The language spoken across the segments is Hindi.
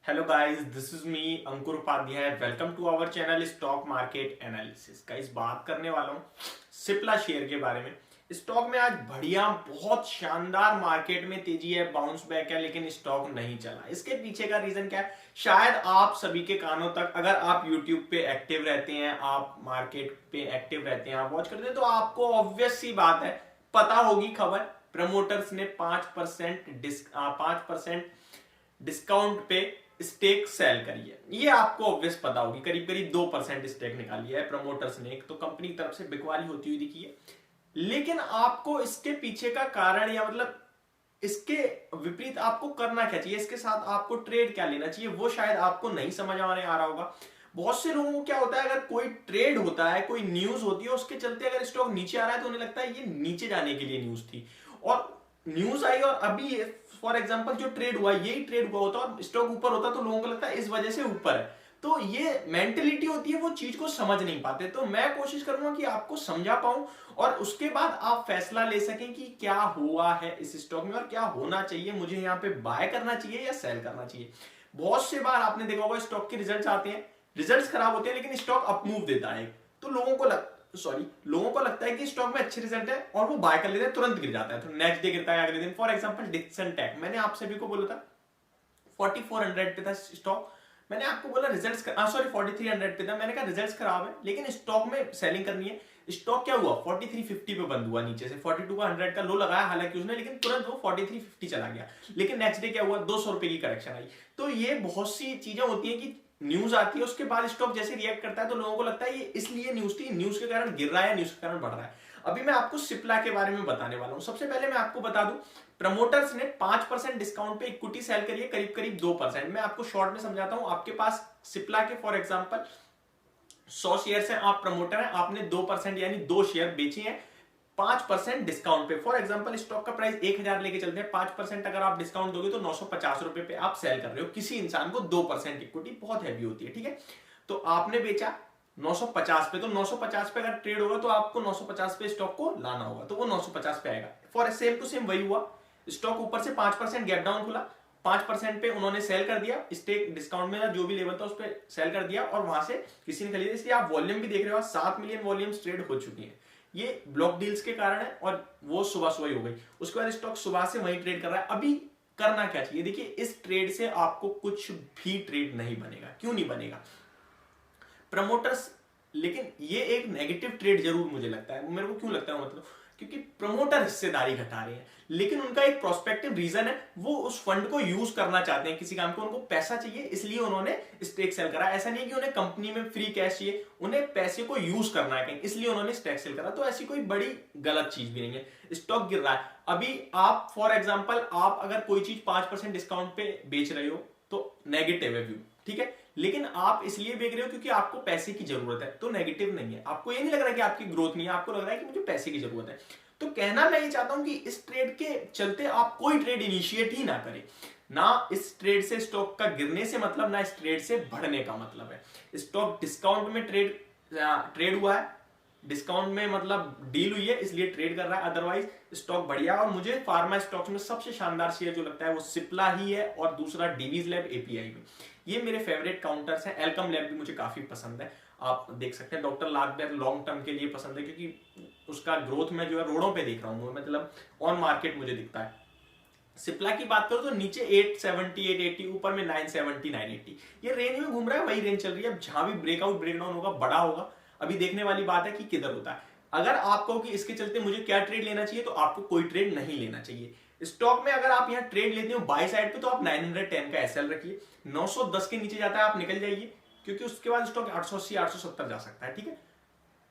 Hello guys, this is me Ankur Upadhyay. Welcome to our channel stock market analysis. Guys, बात करने वाला हूँ सिप्ला शेयर के बारे में। स्टॉक में आज बढ़िया, बहुत शानदार मार्केट में तेजी है, बाउंस बैक है, लेकिन स्टॉक नहीं चला। इसके पीछे का रीजन क्या है? शायद आप सभी के कानों तक, अगर आप यूट्यूब पे एक्टिव रहते हैं, आप मार्केट पे एक्टिव रहते हैं, आप वॉच करते हैं, तो आपको ऑब्वियस सी बात है, पता होगी खबर। प्रमोटर्स ने 5% डिस्काउंट पे स्टेक सेल करी है। ये आपको ऑब्वियस पता होगी, करीब करीब 2% स्टेक निकाली है प्रमोटर्स ने। एक तो कंपनी की तरफ से बिकवाली होती हुई दिखी है, लेकिन आपको इसके पीछे का कारण, या मतलब इसके विपरीत आपको करना क्या चाहिए, इसके साथ आपको ट्रेड क्या लेना चाहिए, वो शायद आपको नहीं समझ आने आ रहा होगा। बहुत से लोगों को क्या होता है, अगर कोई ट्रेड होता है, कोई न्यूज होती है, उसके चलते अगर स्टॉक नीचे आ रहा है तो उन्हें लगता है ये नीचे जाने के लिए न्यूज थी, और न्यूज आई और अभी फॉर एग्जांपल जो ट्रेड हुआ, यही ट्रेड हुआ होता और स्टॉक ऊपर होता, तो लोगों को लगता है इस वजह से ऊपर है। तो ये मेंटेलिटी होती है, वो चीज को समझ नहीं पाते। तो मैं कोशिश करूंगा कि आपको समझा पाऊं और उसके बाद आप फैसला ले सकें कि क्या हुआ है इस स्टॉक में और क्या होना चाहिए, मुझे यहाँ पे बाय करना चाहिए या सेल करना चाहिए। बहुत से बार आपने देखा होगा, स्टॉक के रिजल्ट्स आते हैं, रिजल्ट्स खराब होते हैं, लेकिन स्टॉक अप मूव देता है, तो लोगों को लगता है कि स्टॉक में अच्छे रिजल्ट है और वो बाय कर लेते हैं, तुरंत गिर जाता है, तो नेक्स्ट डे गिरता है, अगले दिन। फॉर एग्जांपल डिक्सन टेक, मैंने आप सभी को बोला था 4400 पे था स्टॉक, मैंने आपको बोला रिजल्ट्स 4300 पे था, मैंने कहा रिजल्ट्स खराब है, लेकिन स्टॉक में सेलिंग करनी है। स्टॉक क्या हुआ, 4350 पे बंद हुआ, नीचे से 42 का 100 का लो लगाया हालांकि उसने, लेकिन तुरंत वो 4350 चला गया। लेकिन नेक्स्ट डे क्या हुआ, 200 रुपए की करेक्शन आई। तो ये बहुत सी चीजें होती है कि न्यूज आती है, उसके बाद स्टॉक जैसे रिएक्ट करता है, तो लोगों को लगता है ये इसलिए न्यूज थी, न्यूज के कारण गिर रहा है, न्यूज के कारण बढ़ रहा है। अभी मैं आपको सिप्ला के बारे में बताने वाला हूं। सबसे पहले मैं आपको बता दूं, प्रमोटर्स ने 5% डिस्काउंट पे इक्विटी सेल करी है, करीब करीब 2%। मैं आपको शॉर्ट में समझाता हूं। आपके पास सिप्ला के फॉर एग्जांपल 100 शेयर हैं, आप प्रमोटर हैं, आपने 2% यानी 2 शेयर बेचे हैं 5% डिस्काउंट पे। फॉर एग्जांपल स्टॉक का प्राइस 1000 लेके चलते हैं, 5% अगर आप डिस्काउंट दोगे तो 950 रुपए पे आप सेल कर रहे हो किसी इंसान को। 2% इक्विटी बहुत हैवी होती है, ठीक है। तो आपने बेचा 950 पे, तो 950 पे अगर ट्रेड होगा तो आपको 950 पे स्टॉक को लाना होगा, तो वो 950 पे आएगा। फॉर सेम टू सेम वही हुआ, स्टॉक ऊपर से 5% गैप डाउन खुला, 5% पे उन्होंने सेल कर दिया, स्टेक डिस्काउंट में जो भी लेवल था उस पर सेल कर दिया, और वहां से किसी ने खरीदा। इसलिए आप वॉल्यूम भी देख रहे हो, 7 मिलियन वॉल्यूम्स ट्रेड हो चुकी है। ये ब्लॉक डील्स के कारण है, और वो सुबह सुबह ही हो गई। उसके बाद स्टॉक सुबह से वही ट्रेड कर रहा है। अभी करना क्या चाहिए, देखिए, इस ट्रेड से आपको कुछ भी ट्रेड नहीं बनेगा। क्यों नहीं बनेगा? प्रमोटर्स, लेकिन ये एक नेगेटिव ट्रेड जरूर मुझे लगता है। मेरे को क्यों लगता है, मतलब क्योंकि प्रमोटर हिस्सेदारी घटा रहे हैं, लेकिन उनका एक प्रोस्पेक्टिव रीजन है, वो उस फंड को यूज करना चाहते हैं किसी काम को, उनको पैसा चाहिए, इसलिए उन्होंने स्टेक सेल करा। ऐसा नहीं कि उन्हें कंपनी में फ्री कैश चाहिए, उन्हें पैसे को यूज करना है कहीं, इसलिए उन्होंने स्टेक सेल करा। तो ऐसी कोई बड़ी गलत चीज भी नहीं है। स्टॉक गिर रहा है अभी, आप फॉर एग्जाम्पल, आप अगर कोई चीज 5% डिस्काउंट पे बेच रहे हो तो नेगेटिव है व्यू, ठीक है, लेकिन आप इसलिए बेच रहे हो क्योंकि आपको पैसे की जरूरत है, तो नेगेटिव नहीं है। आपको ये नहीं लग रहा कि आपकी ग्रोथ नहीं है, आपको लग रहा है कि मुझे पैसे की जरूरत है। तो कहना मैं ये चाहता हूं कि इस ट्रेड के चलते आप कोई ट्रेड इनिशिएट ही ना करें। ना इस ट्रेड से, स्टॉक का गिरने से मतलब, ना इस ट्रेड से बढ़ने का मतलब है। स्टॉक डिस्काउंट में ट्रेड हुआ है, डिस्काउंट में मतलब डील हुई है, इसलिए ट्रेड कर रहा है, अदरवाइज स्टॉक बढ़िया। और मुझे फार्मा स्टॉक्स में सबसे शानदार शेयर जो लगता है वो सिप्ला ही है, और दूसरा डीवीज लैब एपीआई में। ये मेरे फेवरेट काउंटर्स हैं। एल्कम लैब भी मुझे काफी पसंद है, आप देख सकते हैं। डॉक्टर लालबैग लॉन्ग टर्म के लिए पसंद है, क्योंकि उसका ग्रोथ में जो है रोडों पे देख रहा हूं, मतलब ऑन मार्केट मुझे दिखता है। सिप्ला की बात करो तो नीचे 870 880, ऊपर में 970 980, ये रेंज में घूम रहा है, वही रेंज चल रही है। अब जहां भी ब्रेकआउट ब्रेकडाउन होगा, बड़ा होगा, अभी देखने वाली बात है कि किधर होता है। अगर आप कहो कि इसके चलते मुझे क्या ट्रेड लेना चाहिए, तो आपको कोई ट्रेड नहीं लेना चाहिए। स्टॉक में अगर आप यहां ट्रेड लेते हो बाय साइड पे, तो आप 910 का एसएल रखिए। 910 के नीचे जाता है आप निकल जाइए, क्योंकि उसके बाद स्टॉक 880 870 जा सकता है, ठीक है।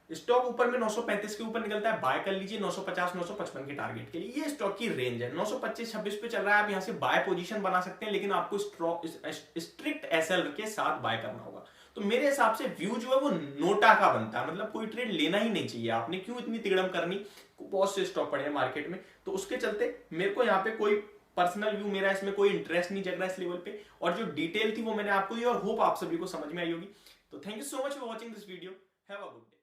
स्टॉक ऊपर में 935 के ऊपर निकलता है, बाय कर लीजिए 950 955 के टारगेट के लिए। ये स्टॉक की रेंज है। 925 26 पे चल रहा है, आप यहां से बाय पोजीशन बना सकते हैं, लेकिन आपको स्ट्रिक्ट एसएल के साथ बाय करना होगा। तो मेरे हिसाब से व्यू जो है वो नोटा का बनता है, मतलब कोई ट्रेड लेना ही नहीं चाहिए आपने। क्यों इतनी तिगड़म करनी, बहुत से स्टॉक पड़े हैं मार्केट में, तो उसके चलते मेरे को यहाँ पे कोई पर्सनल व्यू, मेरा इसमें कोई इंटरेस्ट नहीं जग रहा इस लेवल पे। और जो डिटेल थी वो मैंने आपको दी, और होप आप सभी को समझ में आई होगी। तो thank you so much for watching this video. Have a good day.